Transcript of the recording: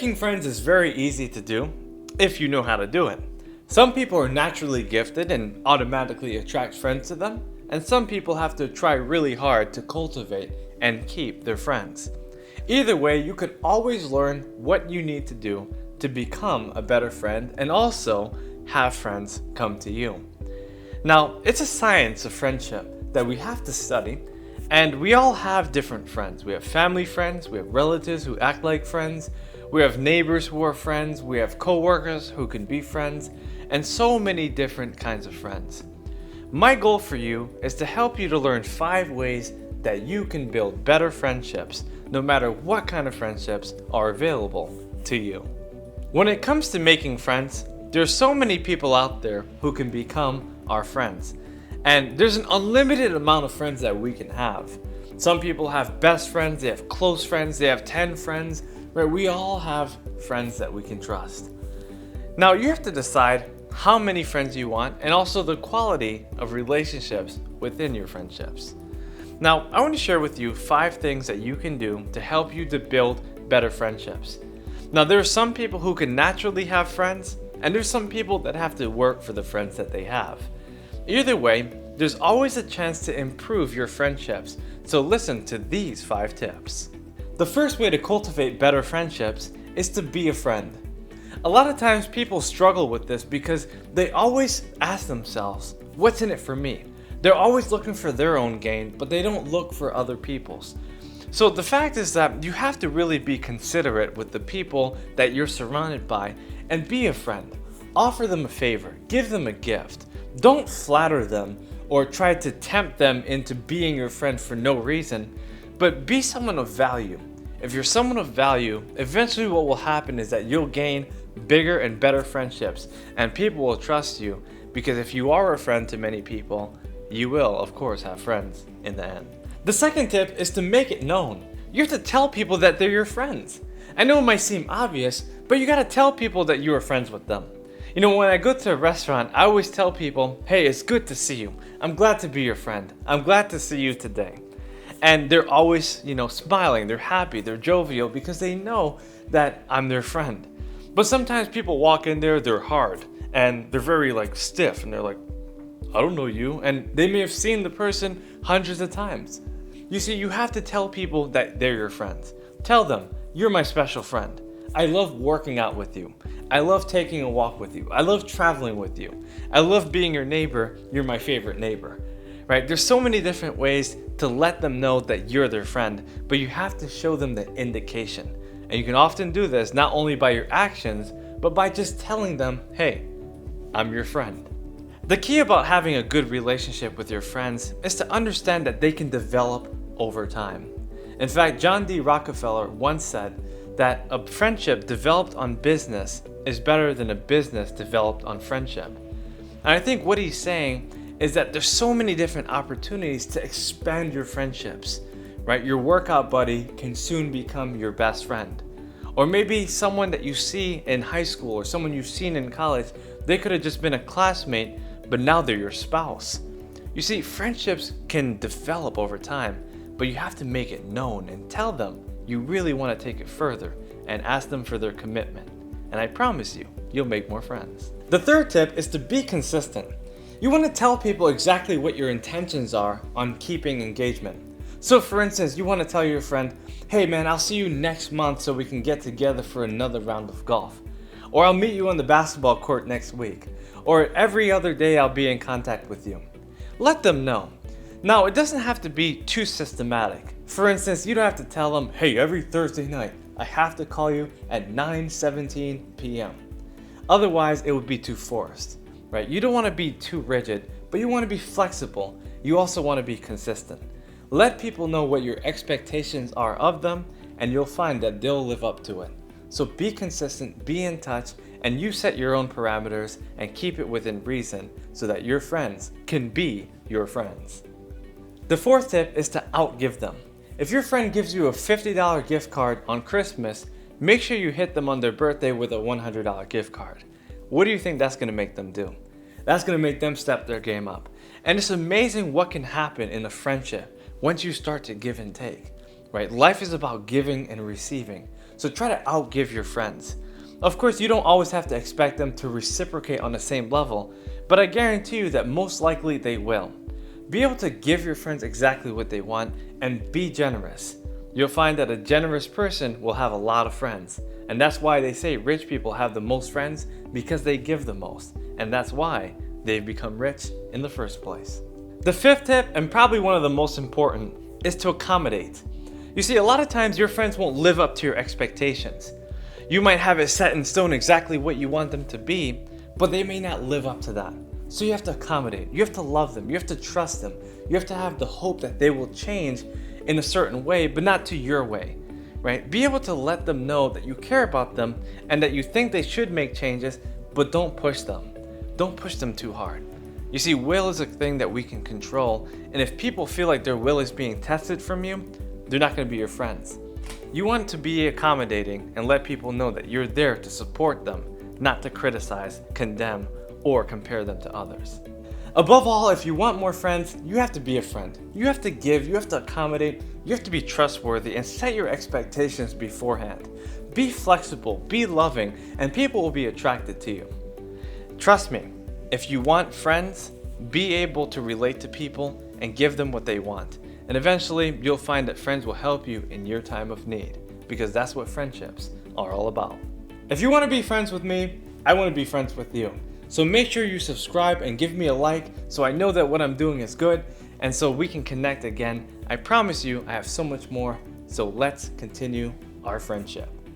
Making friends is very easy to do if you know how to do it. Some people are naturally gifted and automatically attract friends to them, and some people have to try really hard to cultivate and keep their friends. Either way, you could always learn what you need to do to become a better friend and also have friends come to you. Now, it's a science of friendship that we have to study, and we all have different friends. We have family friends, we have relatives who act like friends, we have neighbors who are friends, we have coworkers who can be friends, and so many different kinds of friends. My goal for you is to help you to learn 5 ways that you can build better friendships, no matter what kind of friendships are available to you. When it comes to making friends, there's so many people out there who can become our friends. And there's an unlimited amount of friends that we can have. Some people have best friends, they have close friends, they have 10 friends, right? We all have friends that we can trust. Now you have to decide how many friends you want and also the quality of relationships within your friendships. Now, I want to share with you 5 things that you can do to help you to build better friendships. Now, there are some people who can naturally have friends, and there's some people that have to work for the friends that they have. Either way, there's always a chance to improve your friendships, so listen to these 5 tips. The first way to cultivate better friendships is to be a friend. A lot of times people struggle with this because they always ask themselves, what's in it for me? They're always looking for their own gain, but they don't look for other people's. So the fact is that you have to really be considerate with the people that you're surrounded by and be a friend. Offer them a favor, give them a gift. Don't flatter them or try to tempt them into being your friend for no reason, but be someone of value. If you're someone of value, eventually what will happen is that you'll gain bigger and better friendships, and people will trust you, because if you are a friend to many people, you will, of course, have friends in the end. The second tip is to make it known. You have to tell people that they're your friends. I know it might seem obvious, but you gotta tell people that you are friends with them. You know, when I go to a restaurant, I always tell people, hey, it's good to see you. I'm glad to be your friend. I'm glad to see you today. And they're always, smiling, they're happy, they're jovial because they know that I'm their friend. But sometimes people walk in there, they're hard, and they're very stiff, and they're like, I don't know you, and they may have seen the person hundreds of times. You see, you have to tell people that they're your friends. Tell them, you're my special friend. I love working out with you. I love taking a walk with you. I love traveling with you. I love being your neighbor. You're my favorite neighbor. Right? There's so many different ways to let them know that you're their friend, but you have to show them the indication. And you can often do this not only by your actions, but by just telling them, hey, I'm your friend. The key about having a good relationship with your friends is to understand that they can develop over time. In fact, John D. Rockefeller once said that a friendship developed on business is better than a business developed on friendship. And I think what he's saying is that there's so many different opportunities to expand your friendships, right? Your workout buddy can soon become your best friend. Or maybe someone that you see in high school or someone you've seen in college, they could have just been a classmate, but now they're your spouse. You see, friendships can develop over time, but you have to make it known and tell them you really want to take it further and ask them for their commitment. And I promise you, you'll make more friends. The third tip is to be consistent. You want to tell people exactly what your intentions are on keeping engagement. So for instance, you want to tell your friend, hey man, I'll see you next month so we can get together for another round of golf. Or I'll meet you on the basketball court next week. Or every other day I'll be in contact with you. Let them know. Now, it doesn't have to be too systematic. For instance, you don't have to tell them, hey, every Thursday night, I have to call you at 9:17 p.m. Otherwise, it would be too forced, right? You don't want to be too rigid, but you want to be flexible. You also want to be consistent. Let people know what your expectations are of them, and you'll find that they'll live up to it. So be consistent, be in touch, and you set your own parameters and keep it within reason so that your friends can be your friends. The fourth tip is to outgive them. If your friend gives you a $50 gift card on Christmas, make sure you hit them on their birthday with a $100 gift card. What do you think that's going to make them do? That's going to make them step their game up. And it's amazing what can happen in a friendship once you start to give and take, right? Life is about giving and receiving. So try to outgive your friends. Of course, you don't always have to expect them to reciprocate on the same level, but I guarantee you that most likely they will. Be able to give your friends exactly what they want and be generous. You'll find that a generous person will have a lot of friends. And that's why they say rich people have the most friends, because they give the most. And that's why they've become rich in the first place. The fifth tip, and probably one of the most important, is to accommodate. You see, a lot of times your friends won't live up to your expectations. You might have it set in stone exactly what you want them to be, but they may not live up to that. So you have to accommodate. You have to love them. You have to trust them. You have to have the hope that they will change in a certain way, but not to your way, right? Be able to let them know that you care about them and that you think they should make changes, but don't push them. Don't push them too hard. You see, will is a thing that we can control, and if people feel like their will is being tested from you, they're not going to be your friends. You want to be accommodating and let people know that you're there to support them, not to criticize, condemn, or compare them to others. Above all, if you want more friends, you have to be a friend. You have to give, you have to accommodate, you have to be trustworthy and set your expectations beforehand. Be flexible, be loving, and people will be attracted to you. Trust me, if you want friends, be able to relate to people and give them what they want. And eventually, you'll find that friends will help you in your time of need, because that's what friendships are all about. If you want to be friends with me, I want to be friends with you. So make sure you subscribe and give me a like so I know that what I'm doing is good and so we can connect again. I promise you I have so much more, so let's continue our friendship.